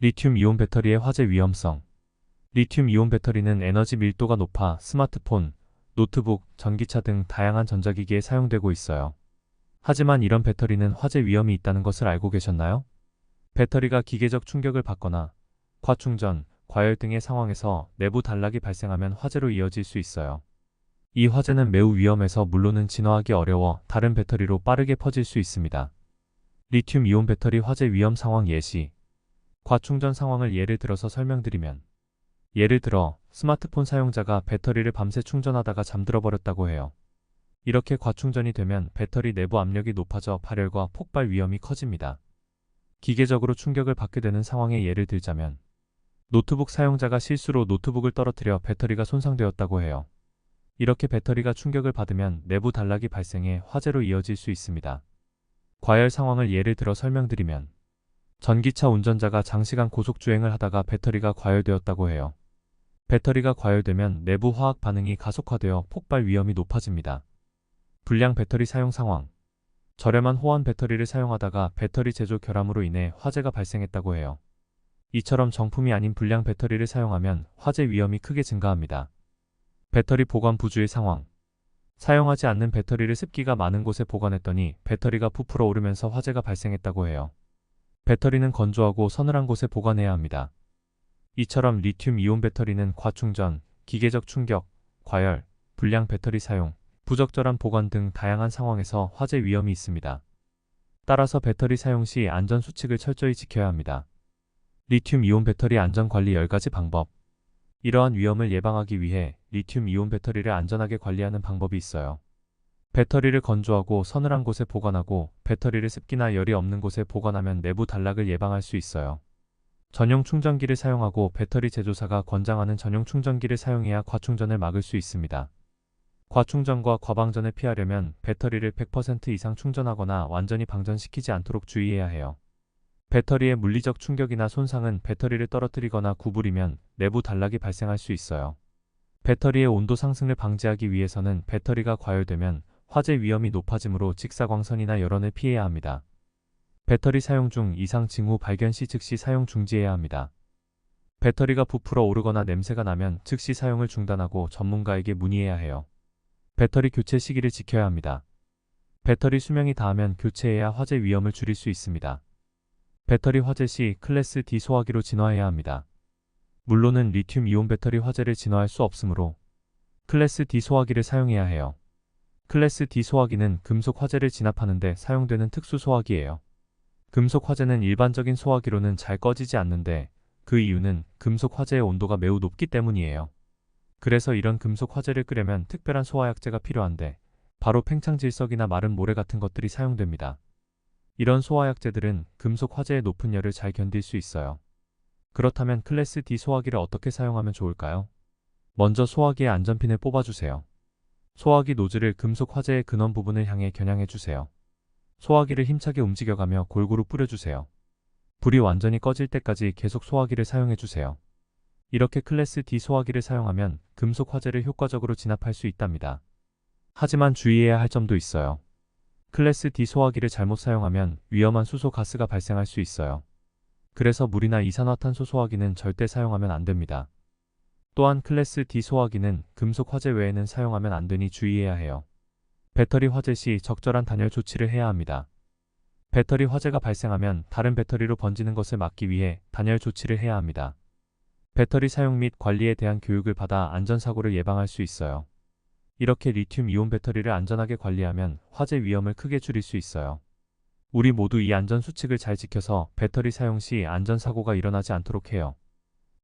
리튬이온 배터리의 화재 위험성. 리튬이온 배터리는 에너지 밀도가 높아 스마트폰, 노트북, 전기차 등 다양한 전자기기에 사용되고 있어요. 하지만 이런 배터리는 화재 위험이 있다는 것을 알고 계셨나요? 배터리가 기계적 충격을 받거나 과충전, 과열 등의 상황에서 내부 단락이 발생하면 화재로 이어질 수 있어요. 이 화재는 매우 위험해서 물론은 진화하기 어려워 다른 배터리로 빠르게 퍼질 수 있습니다. 리튬이온 배터리 화재 위험 상황 예시. 과충전 상황을 예를 들어서 설명드리면, 예를 들어 스마트폰 사용자가 배터리를 밤새 충전하다가 잠들어 버렸다고 해요. 이렇게 과충전이 되면 배터리 내부 압력이 높아져 발열과 폭발 위험이 커집니다. 기계적으로 충격을 받게 되는 상황의 예를 들자면, 노트북 사용자가 실수로 노트북을 떨어뜨려 배터리가 손상되었다고 해요. 이렇게 배터리가 충격을 받으면 내부 단락이 발생해 화재로 이어질 수 있습니다. 과열 상황을 예를 들어 설명드리면, 전기차 운전자가 장시간 고속주행을 하다가 배터리가 과열되었다고 해요. 배터리가 과열되면 내부 화학 반응이 가속화되어 폭발 위험이 높아집니다. 불량 배터리 사용 상황. 저렴한 호환 배터리를 사용하다가 배터리 제조 결함으로 인해 화재가 발생했다고 해요. 이처럼 정품이 아닌 불량 배터리를 사용하면 화재 위험이 크게 증가합니다. 배터리 보관 부주의 상황. 사용하지 않는 배터리를 습기가 많은 곳에 보관했더니 배터리가 부풀어 오르면서 화재가 발생했다고 해요. 배터리는 건조하고 서늘한 곳에 보관해야 합니다. 이처럼 리튬이온 배터리는 과충전, 기계적 충격, 과열, 불량 배터리 사용, 부적절한 보관 등 다양한 상황에서 화재 위험이 있습니다. 따라서 배터리 사용 시 안전 수칙을 철저히 지켜야 합니다. 리튬이온 배터리 안전 관리 10가지 방법. 이러한 위험을 예방하기 위해 리튬이온 배터리를 안전하게 관리하는 방법이 있어요. 배터리를 건조하고 서늘한 곳에 보관하고 배터리를 습기나 열이 없는 곳에 보관하면 내부 단락을 예방할 수 있어요. 전용 충전기를 사용하고 배터리 제조사가 권장하는 전용 충전기를 사용해야 과충전을 막을 수 있습니다. 과충전과 과방전을 피하려면 배터리를 100% 이상 충전하거나 완전히 방전시키지 않도록 주의해야 해요. 배터리의 물리적 충격이나 손상은 배터리를 떨어뜨리거나 구부리면 내부 단락이 발생할 수 있어요. 배터리의 온도 상승을 방지하기 위해서는 배터리가 과열되면 화재 위험이 높아지므로 직사광선이나 열원을 피해야 합니다. 배터리 사용 중 이상 징후 발견 시 즉시 사용 중지해야 합니다. 배터리가 부풀어 오르거나 냄새가 나면 즉시 사용을 중단하고 전문가에게 문의해야 해요. 배터리 교체 시기를 지켜야 합니다. 배터리 수명이 다하면 교체해야 화재 위험을 줄일 수 있습니다. 배터리 화재 시 클래스 D 소화기로 진화해야 합니다. 물론은 리튬이온 배터리 화재를 진화할 수 없으므로 클래스 D 소화기를 사용해야 해요. 클래스 D 소화기는 금속 화재를 진압하는 데 사용되는 특수 소화기예요. 금속 화재는 일반적인 소화기로는 잘 꺼지지 않는데 그 이유는 금속 화재의 온도가 매우 높기 때문이에요. 그래서 이런 금속 화재를 끄려면 특별한 소화약제가 필요한데 바로 팽창질석이나 마른 모래 같은 것들이 사용됩니다. 이런 소화약제들은 금속 화재의 높은 열을 잘 견딜 수 있어요. 그렇다면 클래스 D 소화기를 어떻게 사용하면 좋을까요? 먼저 소화기의 안전핀을 뽑아주세요. 소화기 노즐을 금속 화재의 근원 부분을 향해 겨냥해주세요. 소화기를 힘차게 움직여가며 골고루 뿌려주세요. 불이 완전히 꺼질 때까지 계속 소화기를 사용해주세요. 이렇게 클래스 D 소화기를 사용하면 금속 화재를 효과적으로 진압할 수 있답니다. 하지만 주의해야 할 점도 있어요. 클래스 D 소화기를 잘못 사용하면 위험한 수소 가스가 발생할 수 있어요. 그래서 물이나 이산화탄소 소화기는 절대 사용하면 안 됩니다. 또한 클래스 D 소화기는 금속 화재 외에는 사용하면 안 되니 주의해야 해요. 배터리 화재 시 적절한 단열 조치를 해야 합니다. 배터리 화재가 발생하면 다른 배터리로 번지는 것을 막기 위해 단열 조치를 해야 합니다. 배터리 사용 및 관리에 대한 교육을 받아 안전사고를 예방할 수 있어요. 이렇게 리튬이온 배터리를 안전하게 관리하면 화재 위험을 크게 줄일 수 있어요. 우리 모두 이 안전 수칙을 잘 지켜서 배터리 사용 시 안전사고가 일어나지 않도록 해요.